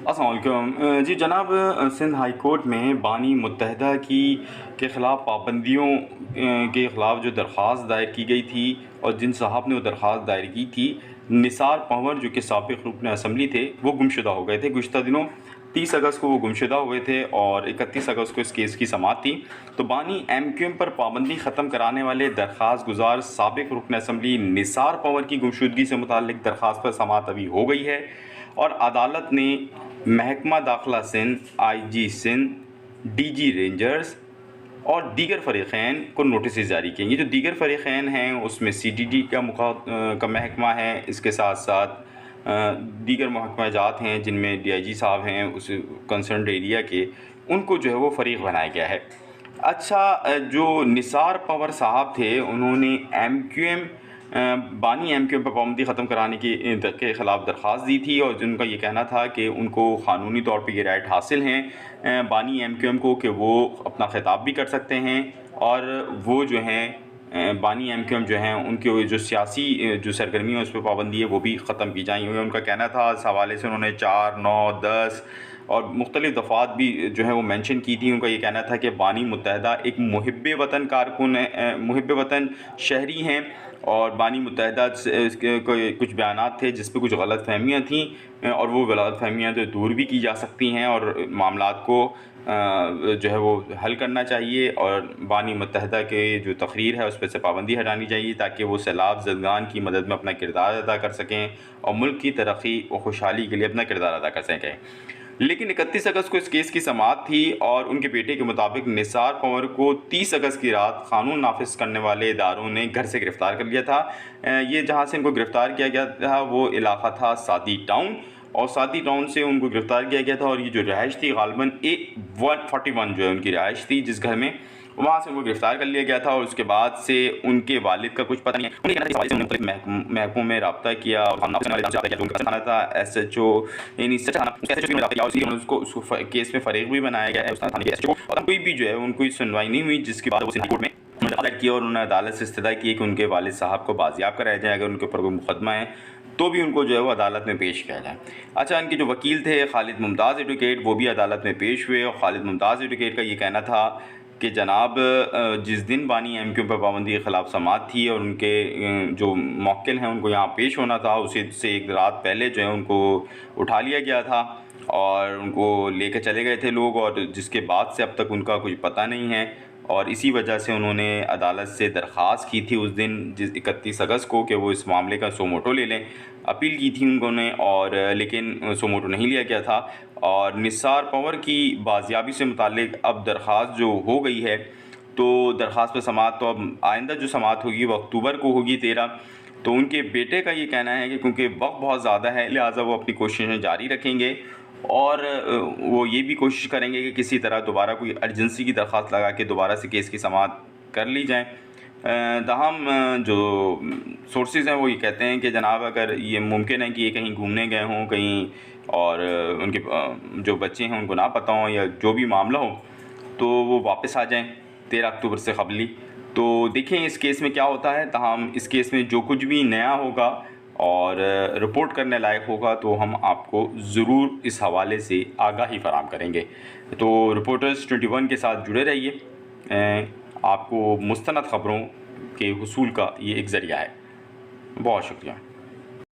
अस्सलाम वालेकुम। जी जनाब, सिंध हाई कोर्ट में बानी मुत्तहदा के ख़िलाफ़ पाबंदियों के ख़िलाफ़ जो दरख्वास्त दायर की गई थी और जिन साहब ने वो दरख्वास्त दायर की थी, निसार पंवर जो कि साबिक़ रुकन असम्बली थे, वो गुमशुदा हो गए थे। गुज़िश्ता दिनों 30 अगस्त को वो गुमशुदा हुए थे और 31 अगस्त को इस केस की समाअत थी। तो बानी MQM पर पाबंदी ख़त्म कराने वाले दरख्वास्त गुज़ार साबिक़ रुकन असम्बली निसार पंवर की गुमशुदगी से मुताल्लिक़ दरख्वास्त पर समाअत अभी हो गई है और अदालत ने महकमा दाखिला Sindh, IG Sindh, DG Rangers और दीगर फ़रीक़ैन को नोटिस जारी किए। ये जो दीगर फ़रीक़ैन हैं उसमें CDD का महकमा है, इसके साथ साथ दीगर महकमा जात हैं जिनमें DIG साहब हैं उस कंसर्न्ड एरिया के, उनको जो है वो फ़रीक़ बनाया गया है। अच्छा, जो निसार पंवर साहब थे उन्होंने बानी MQM पर पाबंदी ख़त्म कराने के ख़िलाफ़ दरख्वास्त दी थी और जिनका ये कहना था कि उनको क़ानूनी तौर पे ये राइट हासिल हैं बानी MQM को कि वो अपना ख़िताब भी कर सकते हैं और वो जो हैं बानी MQM जो हैं उनके जो सियासी जो सरगर्मी है उस पर पाबंदी है वो भी ख़त्म की जाएंगी। उनका कहना था, इस हवाले से उन्होंने 4, 9, 10 और मुख्तलिफ़ दफ़ात भी जो है वो मेंशन की थी। उनका ये कहना था कि बानी मुत्तहदा एक मुहिब्बे वतन कारकुन है, मुहिब्बे वतन शहरी हैं और बानी मुत्तहदा से कुछ बयानात थे जिस पे कुछ गलत फहमियाँ थीं और वो गलत फहमियाँ तो दूर भी की जा सकती हैं और मामलात को जो है वो हल करना चाहिए और बानी मुत्तहदा के जो तकरीर है उस पर से पाबंदी हटानी चाहिए ताकि वो सैलाब ज़दगान की मदद में अपना किरदार अदा कर सकें और मुल्क की तरक्की और खुशहाली के लिए अपना किरदार अदा कर सकें। लेकिन 31 अगस्त को इस केस की समाअत थी और उनके बेटे के मुताबिक निसार पंवर को 30 अगस्त की रात कानून नाफिज करने वाले इदारों ने घर से गिरफ़्तार कर लिया था। ये जहाँ से इनको गिरफ़्तार किया गया था वो इलाक़ा था सादी टाउन और सादी टाउन से उनको गिरफ़्तार किया गया था और ये जो रहाइश थी गालिबन A141 जो है उनकी रहाइश थी, जिस घर में वहाँ से उनको गिरफ़्तार कर लिया गया था और उसके बाद से उनके वालिद का कुछ पता नहीं है। उन्हें महकमों में रब्ता किया और था SHO यानी उसको केस में फ़रीक भी बनाया गया है और कोई भी जो है उनको सुनवाई नहीं हुई, जिसके बाद वो सिंध कोर्ट में अदालत किया और उन्होंने अदालत से इस्तदा की कि उनके वालिद साहब को बाजियाब कराया जाए, अगर उनके ऊपर कोई मुकदमा है तो भी उनको जो है वो अदालत में पेश किया जाए। अच्छा, इनके जो वकील थे खालिद मुमताज़ एडवोकेट, वो भी अदालत में पेश हुए और खालिद मुमताज़ एडवोकेट का ये कहना था कि जनाब जिस दिन बानी MQM पर पाबंदी के ख़िलाफ़ समाअत थी और उनके जो मौक्किल हैं उनको यहाँ पेश होना था, उसी से एक रात पहले जो है उनको उठा लिया गया था और उनको लेकर चले गए थे लोग और जिसके बाद से अब तक उनका कुछ पता नहीं है और इसी वजह से उन्होंने अदालत से दरख्वास्त की थी उस दिन जिस 31 अगस्त को कि वो इस मामले का सो मोटो ले लें। अपील की थी उन्होंने और लेकिन सो मोटो नहीं लिया गया था और निसार पंवर की बाजियाबी से मुताल्लिक़ अब दरख्वास्त जो हो गई है तो दरख्वास्त पर समाअत तो अब आइंदा जो समाअत होगी वो अक्टूबर को होगी 13। तो उनके बेटे का ये कहना है कि क्योंकि वक्त बहुत ज़्यादा है लिहाजा वो अपनी कोशिशें जारी रखेंगे और वो ये भी कोशिश करेंगे कि किसी तरह दोबारा कोई अर्जेंसी की दरख्वास्त लगा के दोबारा से केस की समाअत कर ली जाए। ताहम जो सोर्सेज़ हैं वो ये कहते हैं कि जनाब अगर ये मुमकिन है कि ये कहीं घूमने गए हों कहीं और उनके जो बच्चे हैं उनको ना पता हों या जो भी मामला हो तो वो वापस आ जाएं 13 अक्टूबर से क़बली। तो देखें इस केस में क्या होता है। ताहम इस केस में जो कुछ भी नया होगा और रिपोर्ट करने लायक होगा तो हम आपको ज़रूर इस हवाले से आगाही फराहम करेंगे। तो रिपोर्टर्स 21 के साथ जुड़े रहिए, आपको मुस्तनद ख़बरों के हुसूल का ये एक ज़रिया है। बहुत शुक्रिया।